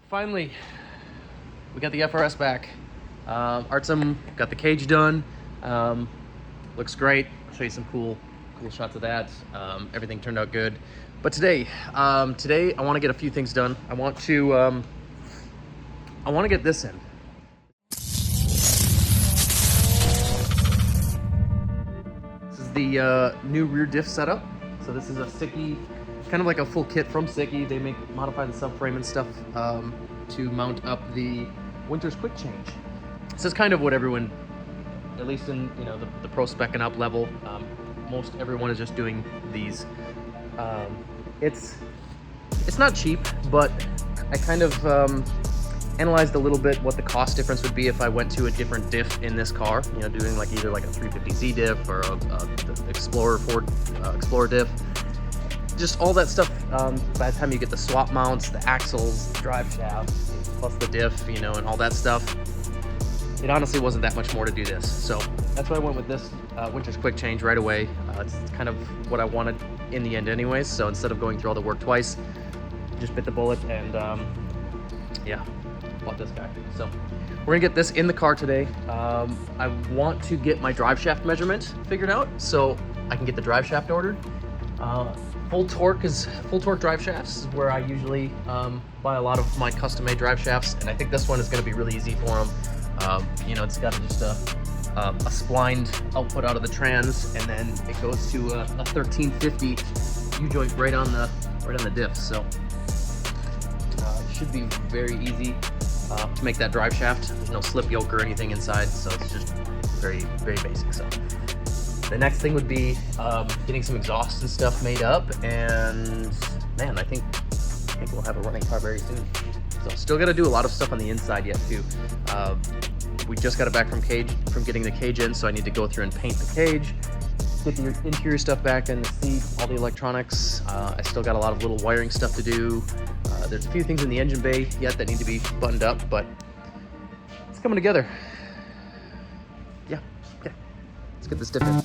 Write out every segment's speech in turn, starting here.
Finally, we got the FRS back. Artsum got the cage done. Looks great. I'll show you some cool shots of that. Everything turned out good. But today I want to get a few things done. I want to get this in. This is the new rear diff setup. So this is a Sicky, kind of like a full kit from Sicky. They modify the subframe and stuff to mount up the Winter's quick change. This is kind of what everyone, at least in the pro spec and up level, most everyone is just doing these. It's not cheap, but I kind of analyzed a little bit what the cost difference would be if I went to a different diff in this car. Doing either like a 350Z diff or a Explorer Ford Explorer diff. Just all that stuff. By the time you get the swap mounts, the axles, the drive shaft, plus the diff, and all that stuff, it honestly wasn't that much more to do this. So that's why I went with this Winter's quick change right away. It's kind of what I wanted in the end anyways. So instead of going through all the work twice, just bit the bullet and yeah, bought this guy. So we're gonna get this in the car today. I want to get my drive shaft measurement figured out so I can get the drive shaft ordered. Full torque drive shafts is where I usually buy a lot of my custom-made drive shafts, and I think this one is going to be really easy for them. It's got just a splined output out of the trans, and then it goes to a 1350 U-joint right on the diff. So it should be very easy to make that drive shaft. There's no slip yoke or anything inside, so it's just very, very basic. So the next thing would be getting some exhaust and stuff made up, and man, I think we'll have a running car very soon. So still got to do a lot of stuff on the inside yet too. We just got it back from getting the cage in, so I need to go through and paint the cage, get the interior stuff back in the seat, all the electronics. I still got a lot of little wiring stuff to do. There's a few things in the engine bay yet that need to be buttoned up, but it's coming together. Yeah, okay. Let's get this diff in.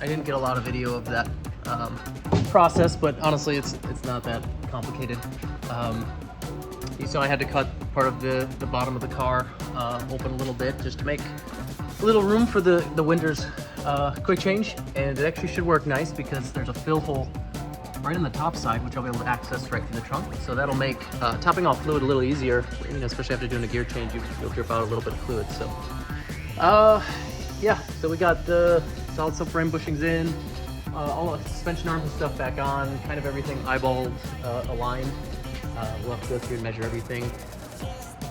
I didn't get a lot of video of that process, but honestly, it's not that complicated. So I had to cut part of the bottom of the car open a little bit just to make a little room for the Winter's quick change, and it actually should work nice because there's a fill hole right on the top side, which I'll be able to access right through the trunk. So that'll make topping off fluid a little easier. Especially after doing a gear change, you'll drip out a little bit of fluid. So yeah, so we got the solid subframe bushings in, all the suspension arms and stuff back on, kind of everything eyeballed, aligned. We'll have to go through and measure everything.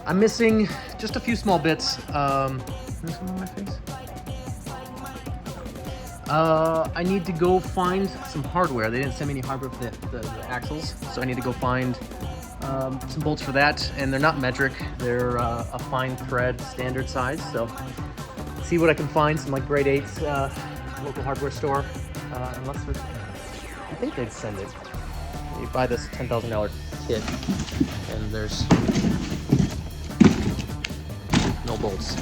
I'm missing just a few small bits. Is there some on my face? I need to go find some hardware. They didn't send me any hardware for the axles, so I need to go find some bolts for that. And they're not metric, they're a fine thread standard size. So see what I can find, some like grade 8s, local hardware store. Unless there's, I think they'd send it. You buy this $10,000 kit, and there's no bolts.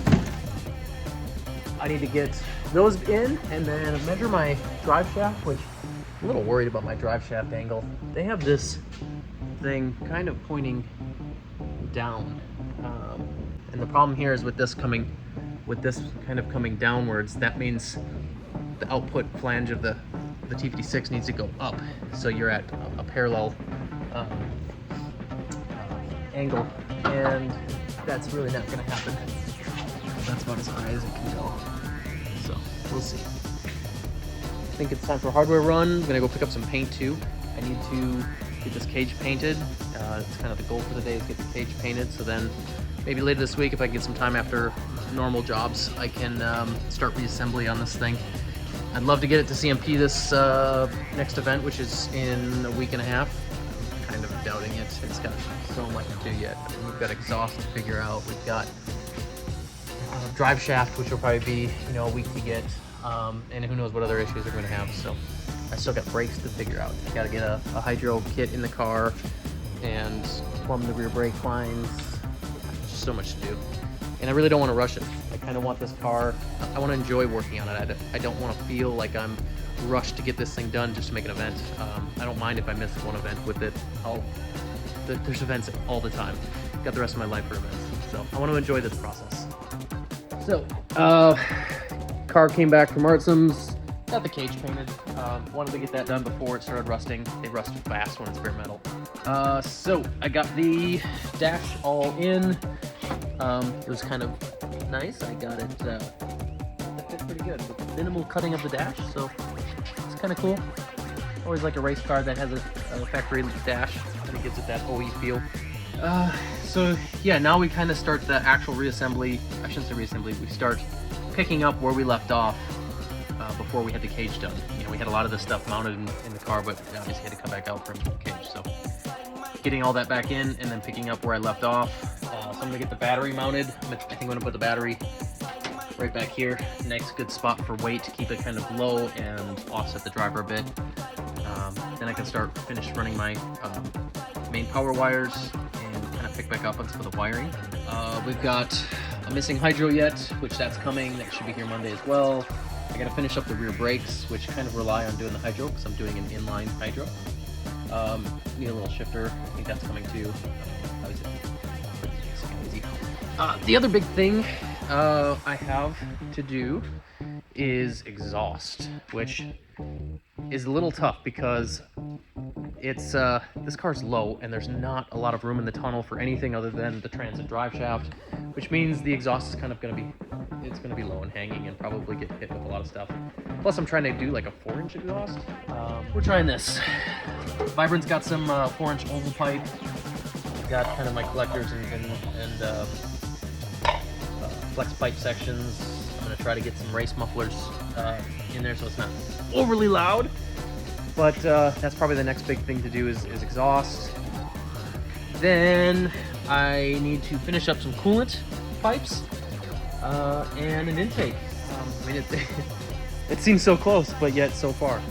I need to get those in and then measure my drive shaft, which I'm a little worried about my drive shaft angle. They have this thing kind of pointing down, and the problem here is with this kind of coming downwards, that means the output flange of the T56 needs to go up, so you're at a parallel angle, and that's really not going to happen. That's about as high as it can go, so we'll see. I think it's time for a hardware run. I'm going to go pick up some paint too. I need to get this cage painted. It's kind of the goal for the day is get the cage painted, so then maybe later this week, if I get some time after normal jobs, I can start reassembly on this thing. I'd love to get it to CMP this next event, which is in a week and a half. I'm kind of doubting it. It's got so much to do yet. We've got exhaust to figure out. We've got drive shaft, which will probably be, you know, a week to get, and who knows what other issues they're going to have. So I still got brakes to figure out. Got to get a hydro kit in the car and plumb the rear brake lines. Just so much to do, and I really don't want to rush it. I kind of want this car, I want to enjoy working on it. I don't want to feel like I'm rushed to get this thing done just to make an event. I don't mind if I miss one event with it. There's events all the time. Got the rest of my life for events, so I want to enjoy this process. So, car came back from Artsam's. Got the cage painted. Wanted to get that done before it started rusting. They rust fast when it's bare metal. So I got the dash all in. It was kind of nice. I got it. That fit pretty good with minimal cutting of the dash, so it's kind of cool. Always like a race car that has a factory dash, and it gives it that OE feel. So yeah, now we kind of start the actual reassembly. I shouldn't say reassembly. We start picking up where we left off before we had the cage done. You know, we had a lot of this stuff mounted in the car, but obviously had to come back out from the cage. So getting all that back in and then picking up where I left off. So I'm gonna get the battery mounted. I think I'm gonna put the battery right back here. Nice good spot for weight to keep it kind of low and offset the driver a bit. Then I can finish running my main power wires and kind of pick back up on some of the wiring. We've got a missing hydro yet, which that's coming. That should be here Monday as well. I gotta finish up the rear brakes, which kind of rely on doing the hydro because I'm doing an inline hydro. Need a little shifter. I think that's coming too. The other big thing I have to do is exhaust, which is a little tough because it's this car's low and there's not a lot of room in the tunnel for anything other than the transit drive shaft, which means the exhaust is kind of going to be low and hanging and probably get hit with a lot of stuff. Plus I'm trying to do like a 4-inch exhaust. We're trying this. Vibrant's got some 4-inch oval pipe. I've got kind of my collectors and flex pipe sections. I'm going to try to get some race mufflers in there so it's not overly loud. But that's probably the next big thing to do is exhaust. Then I need to finish up some coolant pipes and an intake. I mean, it seems so close, but yet so far.